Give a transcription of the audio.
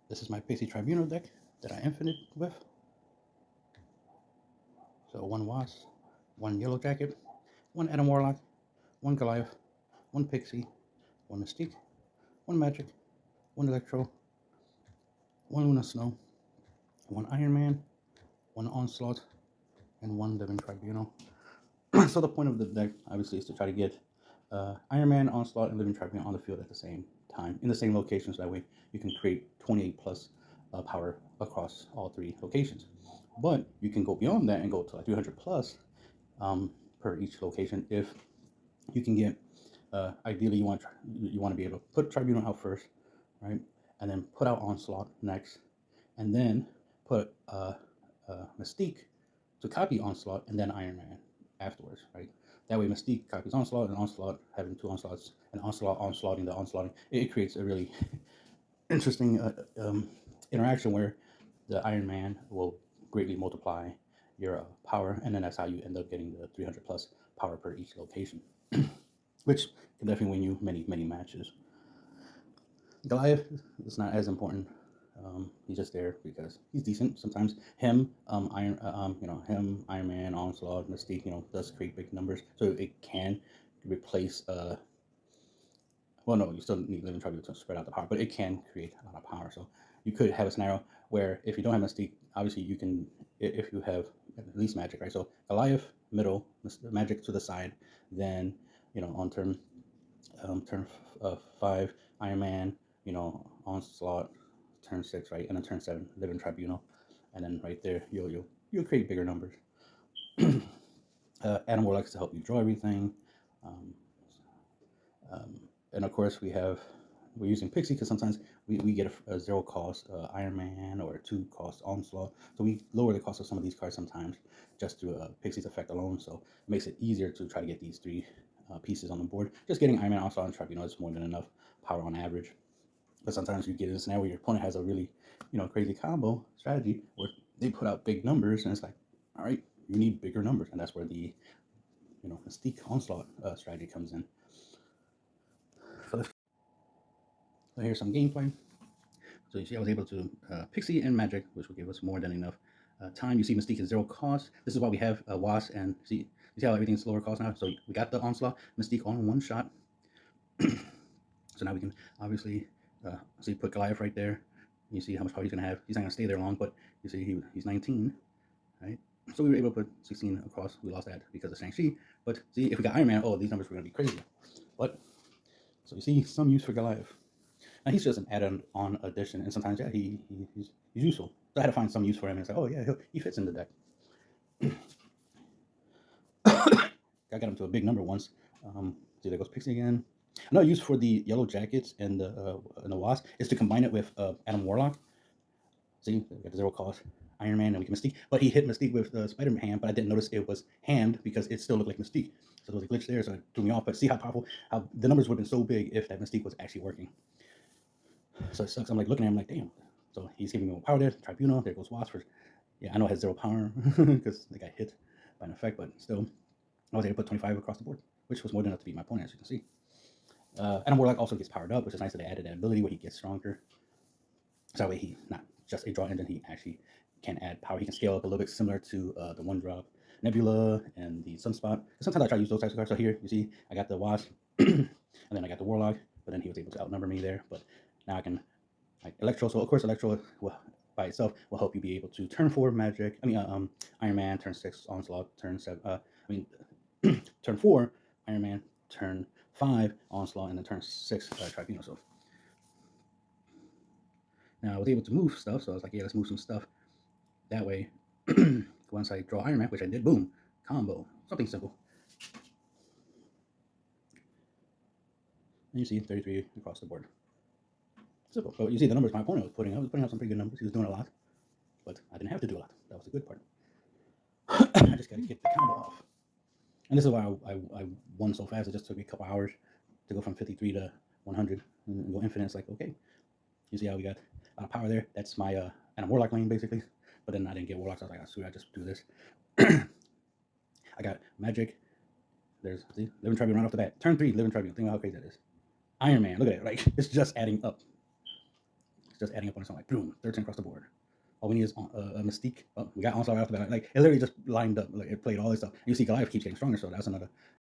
This is my pixie tribunal deck that I infinite with. So one wasp, one yellow jacket, one Adam Warlock, one Goliath, one pixie, one mystique, one magic, one electro, one Luna Snow, one Iron Man, one onslaught, and one living tribunal. So the point of the deck obviously is to try to get Iron Man, onslaught, and living tribunal on the field at the same time in the same location, so that way you can create 28 plus power across all three locations. But you can go beyond that and go to like 300 plus per each location if you can get. Ideally, you want to be able to put tribunal out first, right, and then put out onslaught next, and then put mystique to copy onslaught, and then Iron Man afterwards, right? That way, Mystique copies onslaught, and onslaught having two onslaughts, and onslaught onslaughting the onslaughting. It creates a really interesting interaction where the Iron Man will greatly multiply your power, and then that's how you end up getting the 300 plus power per each location, which can definitely win you many matches. Goliath is not as important. He's just there because he's decent. Sometimes him, Iron Man, Onslaught, Mystique, does create big numbers, so it can replace. Well, no, you still need Living Tribute to spread out the power, but it can create a lot of power. So you could have a scenario where if you don't have Mystique, obviously you can, if you have at least Magic, right? So Goliath middle, Magic to the side, then on turn 5, Iron Man, Onslaught, turn 6, right, and then turn 7, Living Tribunal, and then right there you'll create bigger numbers. Adam Warlock to help you draw everything, um, and of course we're using Pixie because sometimes we get a 0 cost Iron Man or a 2 cost Onslaught, so we lower the cost of some of these cards sometimes just through Pixie's effect alone. So it makes it easier to try to get these 3 pieces on the board. Just getting Iron Man, Onslaught, and Tribunal is more than enough power on average. But sometimes you get in a scenario where your opponent has a really, crazy combo strategy where they put out big numbers, and it's like, all right, you need bigger numbers, and that's where the, Mystique Onslaught strategy comes in. So here's some gameplay. So you see, I was able to Pixie and Magic, which will give us more than enough time. You see, Mystique is 0 cost. This is why we have Wasp, and you see how everything's lower cost now. So we got the Onslaught, Mystique on one shot. So now we can obviously so you put Goliath right there. You see how much power he's going to have. He's not going to stay there long, but you see he's 19, right? So we were able to put 16 across. We lost that because of Shang-Chi. But see, if we got Iron Man, oh, these numbers were going to be crazy. But, so you see some use for Goliath. Now he's just an add-on addition, and sometimes, yeah, he's useful. So I had to find some use for him, and it's like, oh, yeah, he fits in the deck. I got him to a big number once. See, there goes Pixie again. Another use for the yellow jackets and the Wasp is to combine it with Adam Warlock. See, we got the 0 cost Iron Man, and we can Mystique. But he hit Mystique with Spider-Man hand, but I didn't notice it was hand because it still looked like Mystique. So there was a glitch there, so it threw me off. But see how powerful, how the numbers would have been so big if that Mystique was actually working. So it sucks. I'm like looking at him like, damn. So he's giving me more power there. Tribunal, there goes Wasp. Yeah, I know it has 0 power because they got hit by an effect, but still, I was able to put 25 across the board, which was more than enough to beat my opponent, as you can see. Adam Warlock also gets powered up, which is nice that they added that ability where he gets stronger. So that way he's not just a draw engine, he actually can add power. He can scale up a little bit similar to the 1-drop Nebula and the Sunspot. Sometimes I try to use those types of cards. So here, you see, I got the Wasp, and then I got the Warlock, but then he was able to outnumber me there. But now I can, like, Electro. So of course, Electro by itself will help you be able to turn 4 Magic. Iron Man, turn 6 Onslaught, turn 7. Turn 4 Iron Man, turn 5 Onslaught, and then turn 6 Tribunal. So now I was able to move stuff, so I was like, yeah, let's move some stuff. That way, once I draw Iron Man, which I did, boom, combo, something simple. And you see 33 across the board. Simple. But you see the numbers my opponent was putting out. I was putting out some pretty good numbers. He was doing a lot, but I didn't have to do a lot. That was the good part. I just got to get the combo off. And this is why I won so fast. It just took me a couple hours to go from 53 to 100 and go infinite. It's like, okay, you see how we got a lot of power there. That's my and a Warlock lane, basically. But then I didn't get Warlock, so I was like, sweet, I just do this. I got Magic. There's, see, Living Tribunal right off the bat. Turn 3, Living Tribunal. Think about how crazy that is. Iron Man, look at it. Like, it's just adding up. just adding up on its own, like boom, 13 across the board. All we need is a Mystique. Oh, we got Onslaught after that. Like, it literally just lined up. Like, it played all this stuff. And you see Goliath keeps getting stronger, so that's another